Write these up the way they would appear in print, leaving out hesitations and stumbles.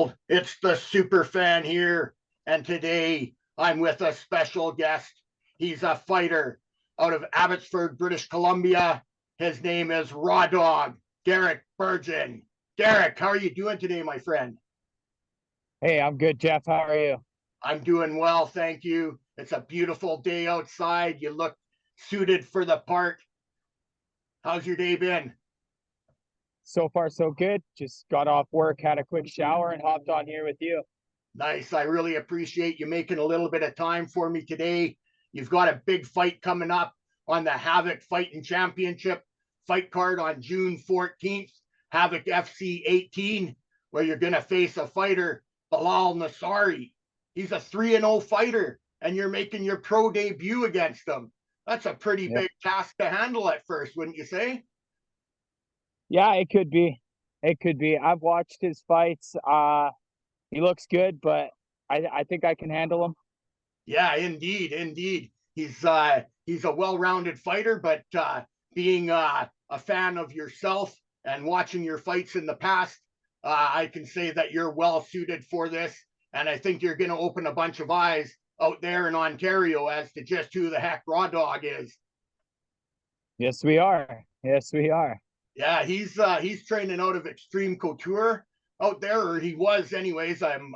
world. It's the super fan here. And today I'm with a special guest. He's a fighter out of Abbotsford, British Columbia. His name is Raw Dog, DEREK Bergen. DEREK, how are you doing today, my friend? Hey, I'm good, Jeff. How are you? I'm doing well, thank you. It's a beautiful day outside. You look suited for the part. How's your day been? So far, so good. Just got off work, had a quick shower, and hopped on here with you. Nice. I really appreciate you making a little bit of time for me today. You've got a big fight coming up on the HAVOC Fighting Championship fight card on June 14th, HAVOC FC 18, where you're going to face a fighter, Bilal Nasari. He's a 3-0 fighter, and you're making your pro debut against him. That's a pretty Yep. big task to handle at first, wouldn't you say? Yeah, it could be. It could be. I've watched his fights. He looks good, but I think I can handle him. Yeah, indeed, indeed. He's a well-rounded fighter, but being a fan of yourself and watching your fights in the past, I can say that you're well suited for this, and I think you're going to open a bunch of eyes out there in Ontario as to just who the heck Raw Dog is. Yes, we are. Yes, we are. Yeah, he's training out of Extreme Couture out there, or he was, anyways. I'm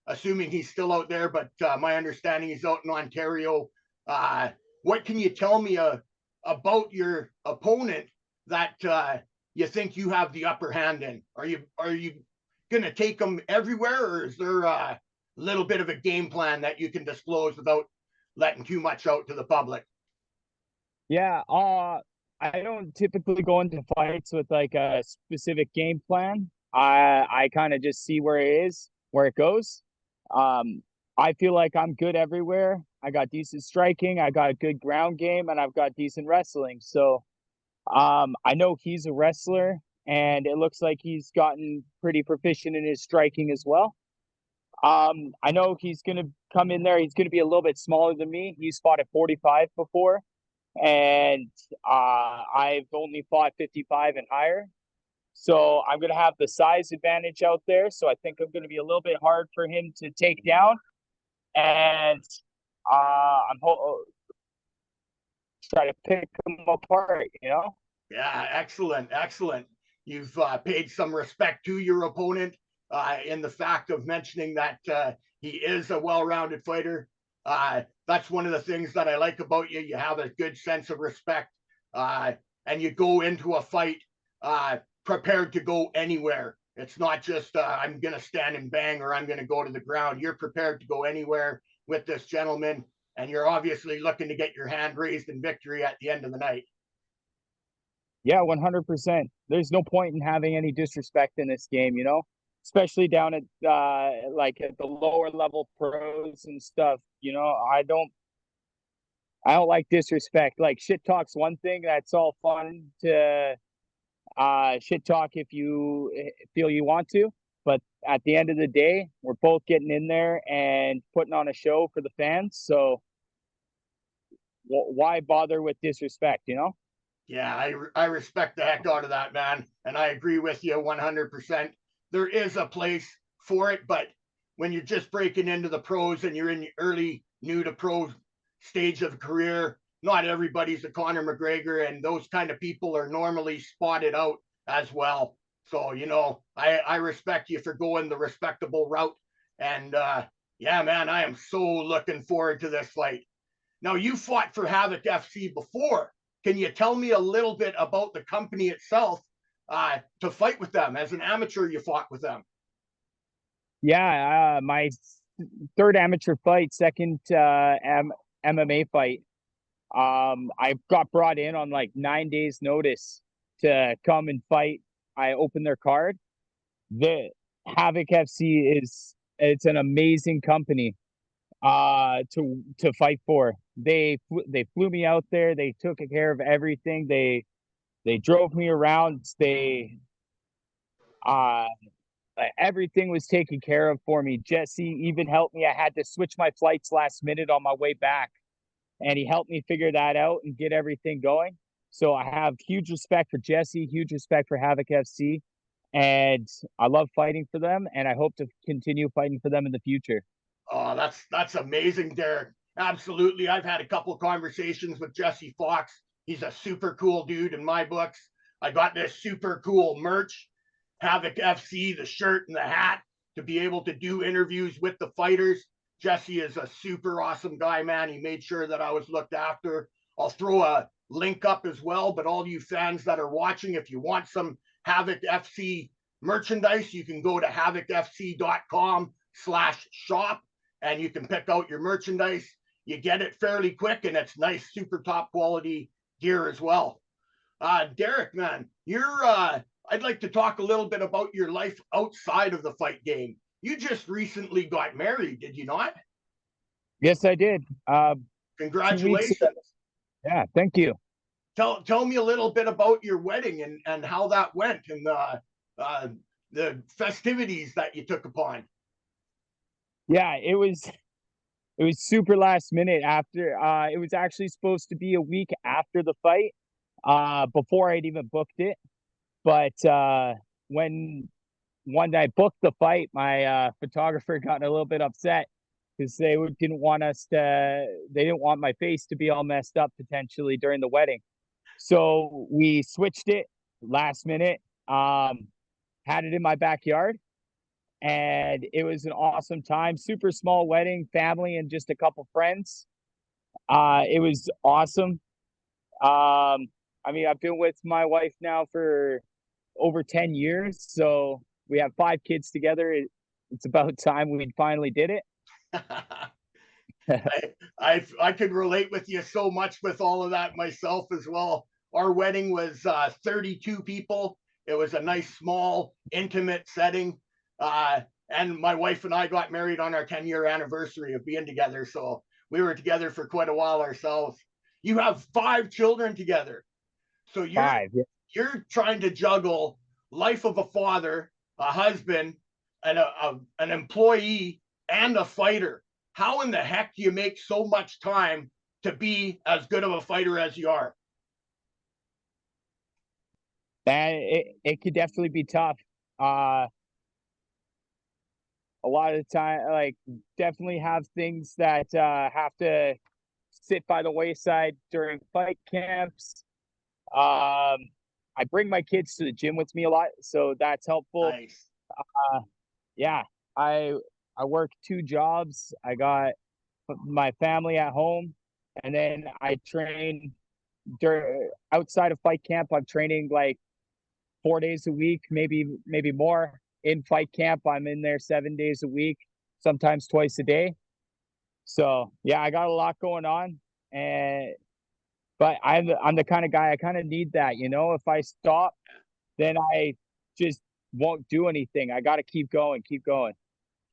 assuming he's still out there, but my understanding he's out in Ontario. What can you tell me about your opponent that you think you have the upper hand in? Are you going to take him everywhere, or is there a little bit of a game plan that you can disclose without letting too much out to the public? Yeah. I don't typically go into fights with like a specific game plan. I kind of just see where it is, where it goes. I feel like I'm good everywhere. I got decent striking, I got a good ground game, and I've got decent wrestling. So I know he's a wrestler, and it looks like he's gotten pretty proficient in his striking as well. I know he's gonna come in there. He's gonna be a little bit smaller than me. He's fought at 45 before, and I've only fought 55 and higher. So I'm gonna have the size advantage out there. So I think I'm gonna be a little bit hard for him to take down, and try to pick him apart. Yeah, excellent, excellent. You've paid some respect to your opponent in the fact of mentioning that he is a well-rounded fighter. That's one of the things that I like about you. You have a good sense of respect, and you go into a fight prepared to go anywhere. It's not just I'm going to stand and bang or I'm going to go to the ground. You're prepared to go anywhere with this gentleman, and you're obviously looking to get your hand raised in victory at the end of the night. Yeah, 100%. There's no point in having any disrespect in this game, especially down at like at the lower level pros and stuff. I don't like disrespect. Like, shit talk's one thing. That's all fun to shit talk if you feel you want to. But at the end of the day, we're both getting in there and putting on a show for the fans. So why bother with disrespect, Yeah, I respect the heck out of that, man. And I agree with you 100%. There is a place for it, but when you're just breaking into the pros and you're in the early new to pro stage of career, not everybody's a Conor McGregor, and those kind of people are normally spotted out as well. So, I respect you for going the respectable route. And yeah, man, I am so looking forward to this fight. Now, you fought for HAVOC FC before. Can you tell me a little bit about the company itself to fight with them? As an amateur, you fought with them. Yeah, my third amateur fight, second MMA fight. I got brought in on like 9 days notice to come and fight. I opened their card. The HAVOC FC it's an amazing company to fight for. They flew me out there. They took care of everything. They drove me around. They everything was taken care of for me. Jesse even helped me. I had to switch my flights last minute on my way back, and he helped me figure that out and get everything going. So I have huge respect for Jesse, huge respect for HAVOC FC. and I love fighting for them, and I hope to continue fighting for them in the future. Oh, that's amazing, Derek. Absolutely. I've had a couple conversations with Jesse Fox. He's a super cool dude in my books. I got this super cool merch, HAVOC FC, the shirt and the hat, to be able to do interviews with the fighters. Jesse is a super awesome guy, man. He made sure that I was looked after. I'll throw a link up as well, but all you fans that are watching, if you want some HAVOC FC merchandise, you can go to havocfc.com/shop and you can pick out your merchandise. You get it fairly quick, and it's nice, super top quality gear as well. Derek, man, I'd like to talk a little bit about your life outside of the fight game. You just recently got married, did you not? Yes, I did. 2 weeks ago. Congratulations. Yeah, thank you. Tell me a little bit about your wedding and how that went, and the festivities that you took upon. Yeah, it was super last minute after it was actually supposed to be a week after the fight, before I'd even booked it. But when I booked the fight, my photographer got a little bit upset because didn't want they didn't want my face to be all messed up potentially during the wedding. So we switched it last minute, had it in my backyard, and it was an awesome time. Super small wedding, family and just a couple friends. It was awesome. I mean, I've been with my wife now for over 10 years, so we have 5 kids together. It's about time we finally did it. I could relate with you so much with all of that myself as well. Our wedding was 32 people. It was a nice, small, intimate setting. And my wife and I got married on our 10-year anniversary of being together. So we were together for quite a while ourselves. You have 5 children together. So 5. you're trying to juggle life of a father, a husband, and an employee, and a fighter. How in the heck do you make so much time to be as good of a fighter as you are? And it could definitely be tough. A lot of the time, like, definitely have things that have to sit by the wayside during fight camps. I bring my kids to the gym with me a lot, so that's helpful. Nice. Yeah, I work 2 jobs. I got my family at home, and then I train outside of fight camp. I'm training like 4 days a week, maybe more. In fight camp, I'm in there 7 days a week, sometimes twice a day. So yeah, I got a lot going on, but I'm the kind of guy, I kind of need that, you know. If I stop, then I just won't do anything. I got to keep going, keep going.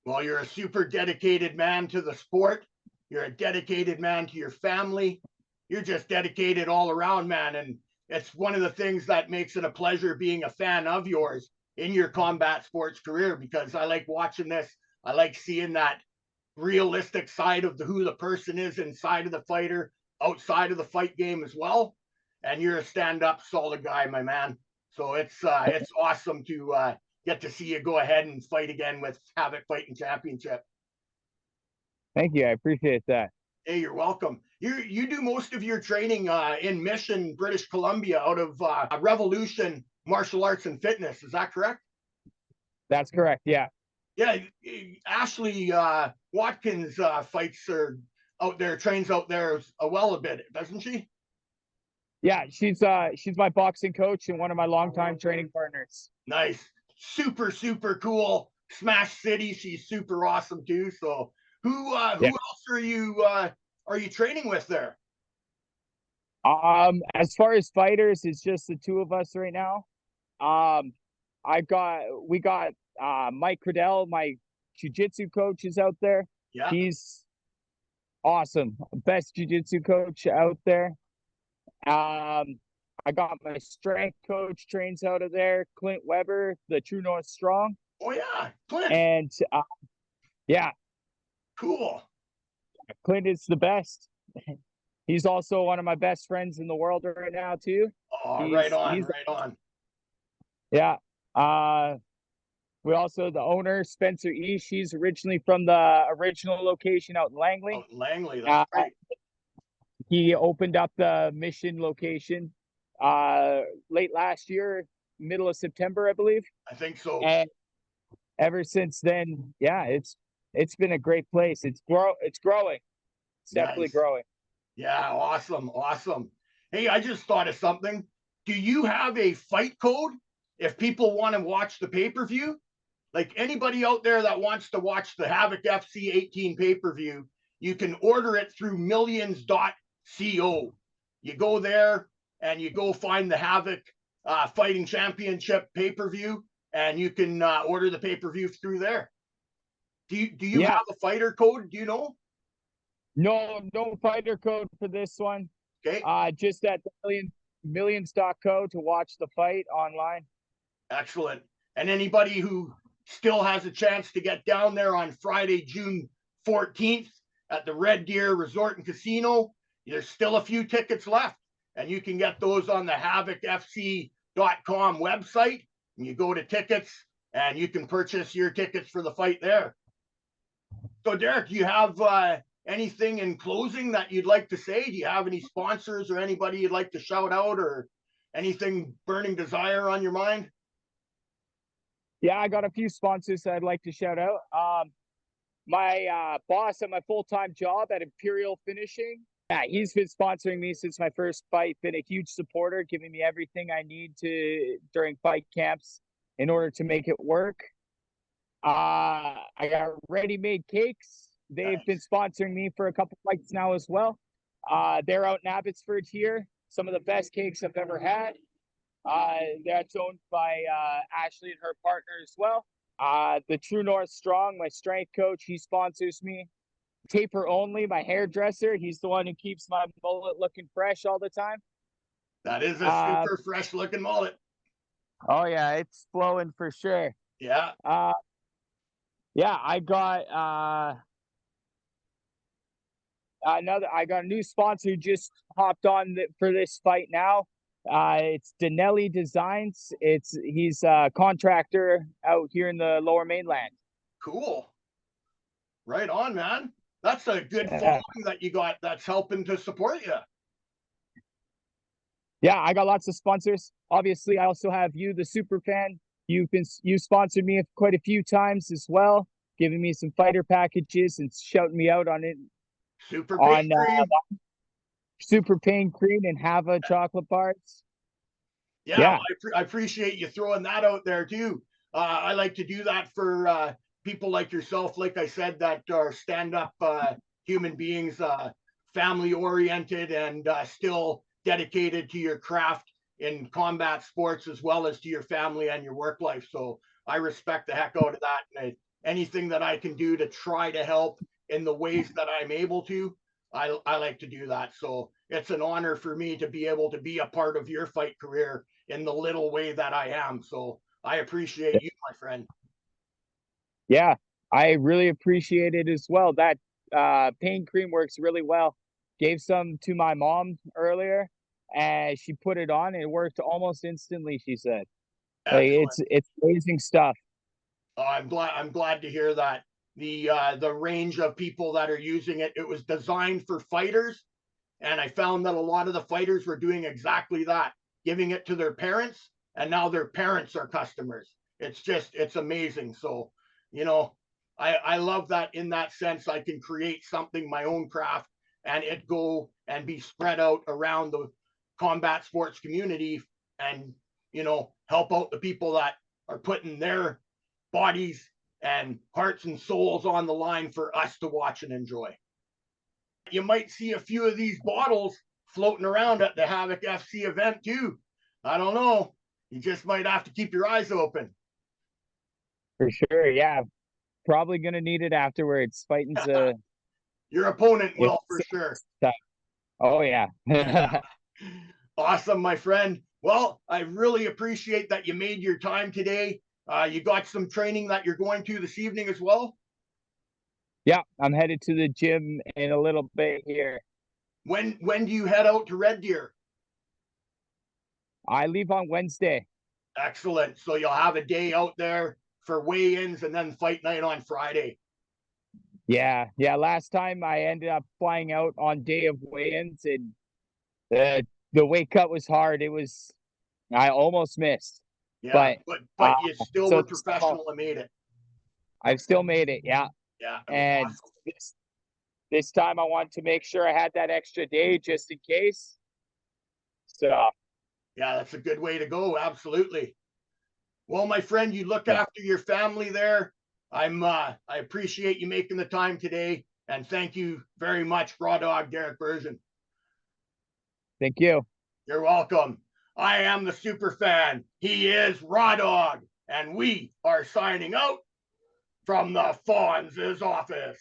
Well, you're a super dedicated man to the sport. You're a dedicated man to your family. You're just dedicated all around, man. And it's one of the things that makes it a pleasure being a fan of yours in your combat sports career, because I like watching this. I like seeing that realistic side of who the person is inside of the fighter, outside of the fight game as well. And you're a stand-up, solid guy, my man. So it's awesome to get to see you go ahead and fight again with HAVOC Fighting Championship. Thank you, I appreciate that. Hey, you're welcome. You do most of your training in Mission, British Columbia, out of Revolution Martial Arts and Fitness. Is that correct? That's correct. Yeah. Yeah. Ashley Watkins fights out there, trains out there a bit, doesn't she? Yeah, she's my boxing coach and one of my longtime training partners. Nice. Super, super cool. Smash City, she's super awesome too. So who else are you training with there? As far as fighters, it's just the 2 of us right now. We got Mike Cradell, my jiu-jitsu coach, is out there. Yeah. He's awesome. Best jiu-jitsu coach out there. I got my strength coach trains out of there, Clint Weber, the True North Strong. Oh yeah, Clint. And yeah. Cool. Clint is the best. He's also one of my best friends in the world right now too. Oh, right on. Yeah. We also, the owner, Spencer E. She's originally from the original location out in Langley. Out in Langley, that's right. He opened up the Mission location late last year, middle of September, I believe. I think so. And ever since then, yeah, it's been a great place. It's growing. It's definitely Nice. growing. Yeah, awesome, awesome. Hey, I just thought of something. Do you have a fight code if people want to watch the pay-per-view? Like anybody out there that wants to watch the HAVOC FC 18 pay-per-view, you can order it through millions.co. You go there and you go find the HAVOC Fighting Championship pay-per-view, and you can order the pay-per-view through there. Do you have a fighter code? Do you know? No fighter code for this one. Okay. Just at the millions.co to watch the fight online. Excellent. And anybody who still has a chance to get down there on Friday, June 14th at the Red Deer Resort and Casino, there's still a few tickets left, and you can get those on the HAVOCFC.com website. And you go to tickets and you can purchase your tickets for the fight there. So Derek, do you have anything in closing that you'd like to say? Do you have any sponsors or anybody you'd like to shout out, or anything burning desire on your mind? Yeah, I got a few sponsors that I'd like to shout out. My boss at my full-time job at Imperial Finishing. Yeah, he's been sponsoring me since my first fight, been a huge supporter, giving me everything I need during fight camps in order to make it work. I got Ready-Made Cakes. They've been sponsoring me for a couple fights now as well. They're out in Abbotsford here. Some of the best cakes I've ever had. That's owned by Ashley and her partner as well. The True North Strong, my strength coach, he sponsors me. Taper Only, my hairdresser, he's the one who keeps my mullet looking fresh all the time. That is a super fresh looking mullet. Oh yeah, it's flowing for sure. Yeah. Yeah, I got I got a new sponsor who just hopped on for this fight now. It's Denelli Designs. He's a contractor out here in the Lower Mainland. Cool. Right on, man. That's a good following that you got that's helping to support you. Yeah, I got lots of sponsors. Obviously, I also have you, the super fan. You sponsored me quite a few times as well, giving me some fighter packages and shouting me out on it. Super Pain Cream. Super Pain Cream and HAVA chocolate bars. Yeah. I appreciate you throwing that out there too. I like to do that for people like yourself, like I said, that are stand-up human beings, family-oriented, and still dedicated to your craft in combat sports as well as to your family and your work life. So I respect the heck out of that. And anything that I can do to try to help in the ways that I'm able to, I like to do that. So it's an honor for me to be able to be a part of your fight career in the little way that I am. So I appreciate you, my friend. Yeah, I really appreciate it as well. That pain cream works really well. Gave some to my mom earlier, and she put it on. And it worked almost instantly, she said. Like, it's amazing stuff. I'm glad to hear that. The range of people that are using it, it was designed for fighters, and I found that a lot of the fighters were doing exactly that, giving it to their parents, and now their parents are customers. It's amazing. So, you know, I love that. In that sense, I can create something, my own craft, and it go and be spread out around the combat sports community, and, you know, help out the people that are putting their bodies and hearts and souls on the line for us to watch and enjoy. You might see a few of these bottles floating around at the HAVOC FC event too. I don't know. You just might have to keep your eyes open. For sure, yeah. Probably gonna need it afterwards. Fighting's your opponent will, for sure. Oh yeah. Awesome, my friend. Well, I really appreciate that you made your time today. You got some training that you're going to this evening as well? Yeah, I'm headed to the gym in a little bit here. When do you head out to Red Deer? I leave on Wednesday. Excellent. So you'll have a day out there for weigh-ins and then fight night on Friday. Yeah, yeah. Last time I ended up flying out on day of weigh-ins, and the weight cut was hard. I almost missed. Yeah, but you still so were professional and made it. I've still made it, yeah. Yeah, And awesome. this time I wanted to make sure I had that extra day just in case. So yeah, that's a good way to go. Absolutely. Well, my friend, you look after your family there. I appreciate you making the time today, and thank you very much, Raw Dog DEREK BERGEN. thank you. You're welcome. I am the super fan. He is Raw Dog, and we are signing out from the Fonz's office.